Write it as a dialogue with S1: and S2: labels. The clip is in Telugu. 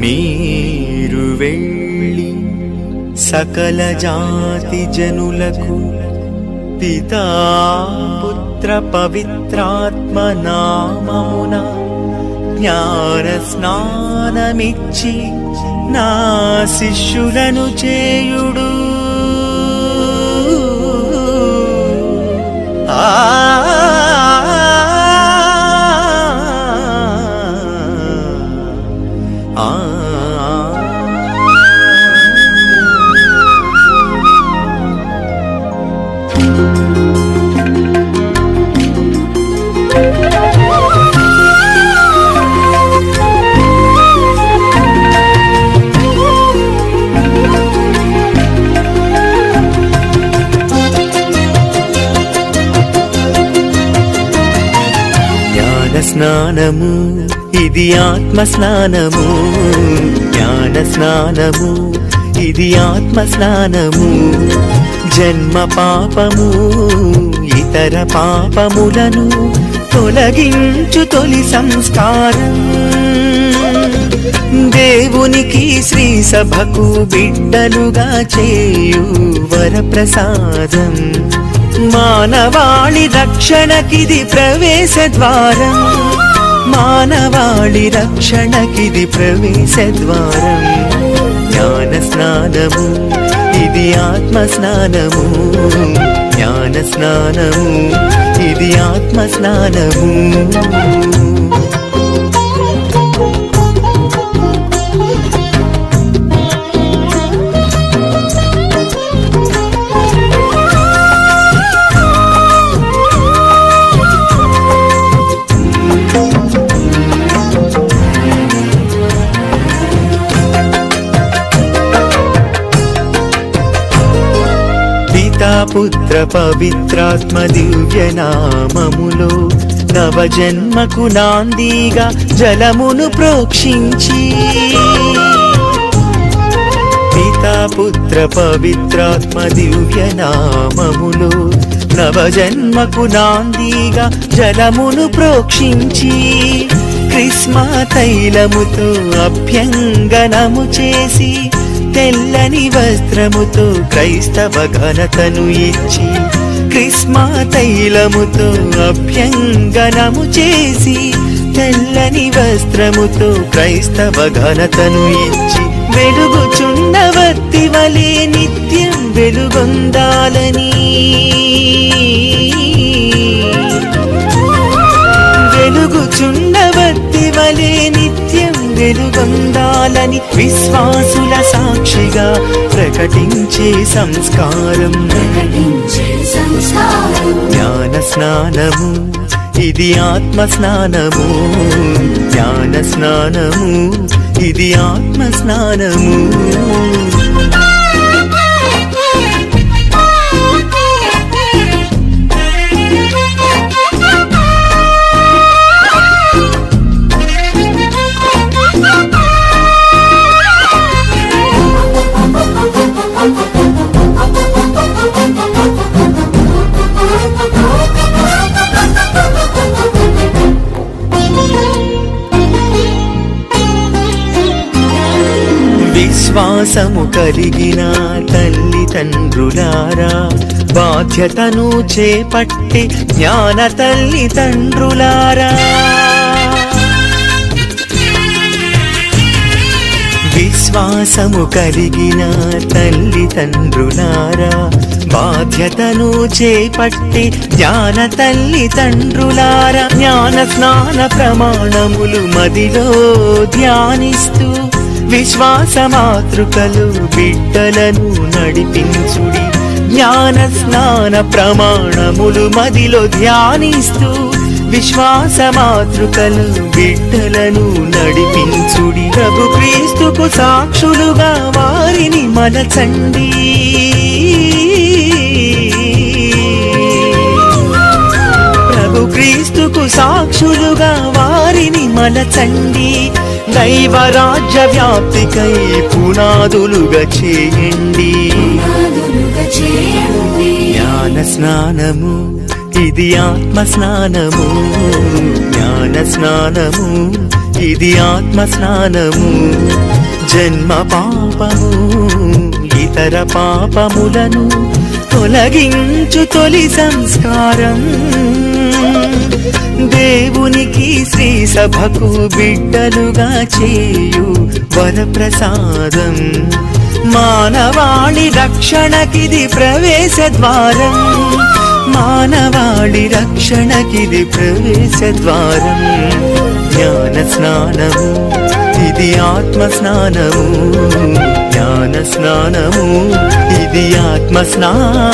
S1: మీరు వెళ్ళి సకల జాతి జనులకు పితా పుత్ర పవిత్రాత్మ నామమున జ్ఞాన స్నానమిచ్చి నా శిష్యులను చేయుడు. స్నానము ఇది ఆత్మ స్నానము, జ్ఞాన స్నానము ఇది ఆత్మ స్నానము. జన్మ పాపము ఇతర పాపములను తొలగించు తొలి సంస్కారం. దేవునికి శ్రీ సభకు బిడ్డలుగా చేయు వరప్రసాదం. మానవాళి రక్షణకిది ప్రవేశ ద్వారం, మానవాళి రక్షణకిది ప్రవేశ ద్వారం. జ్ఞాన స్నానము ఇది ఆత్మ స్నానము, జ్ఞాన స్నానము ఇది ఆత్మ స్నానము. పుత్ర పవిత్రాత్మ దివ్య నామములో నవజన్మకు నాందిగా జలమును ప్రోక్షించి, పితా పుత్ర పవిత్రాత్మ దివ్య నామములో నవజన్మకు నాందిగా జలమును ప్రోక్షించి, క్రిస్మా తైలముతో అభ్యంగనము చేసి, తెల్లని వస్త్రముతో క్రైస్తవ ఘనతను ఇచ్చి, క్రిస్మా తైలముతో అభ్యంగనము చేసి, తెల్లని వస్త్రముతో క్రైస్తవ ఘనతను ఇచ్చి, వెలుగుచున్న వత్తి వలె నిత్యం వెలుగొందాలని, వెలుగుచున్న వత్తి వలె నిత్యం వెలుగొందాలని విశ్వాసుల సాక్షిగా ప్రకటించే సంస్కారం. జ్ఞాన స్నానము ఇది ఆత్మ స్నానము, జ్ఞాన స్నానము ఇది ఆత్మ స్నానము. విశ్వాసము కలిగిన తల్లిదండ్రులారా, బాధ్యతను చేపట్టి జ్ఞాన తల్లిదండ్రులారా, విశ్వాసము కలిగిన తల్లిదండ్రులారా, బాధ్యతను చేపట్టి జ్ఞాన తల్లిదండ్రులారా, జ్ఞాన స్నాన ప్రమాణములు మదిలో ధ్యానిస్తూ విశ్వాస మాతృకలు బిడ్డలను నడిపించుడి. జ్ఞాన స్నాన ప్రమాణములు మదిలో ధ్యానిస్తూ విశ్వాస మాతృకలు బిడ్డలను నడిపించుడి. ప్రభు క్రీస్తుకు సాక్షులుగా వారిని మలచండి. ప్రభు క్రీస్తుకు సాక్షులుగా వారిని మలచండి. దైవ రాజ్య వ్యాప్తికై పునాదులుగా చేయండి. జ్ఞాన స్నానము ఇది ఆత్మ స్నానము, జ్ఞాన స్నానము ఇది ఆత్మ స్నానము. జన్మ పాపము ఇతర పాపములను తొలగించు తొలి సంస్కారం. దేవునికి శ్రీ సభకు బిడ్డలుగా చేయు వరప్రసాదం. మానవాళి రక్షణకిది ప్రవేశ ద్వారం. మానవాళి రక్షణకిది ప్రవేశ ద్వారం. జ్ఞాన స్నానము ఇది ఆత్మ స్నానము. జ్ఞాన స్నానము ఇది ఆత్మ స్నానము.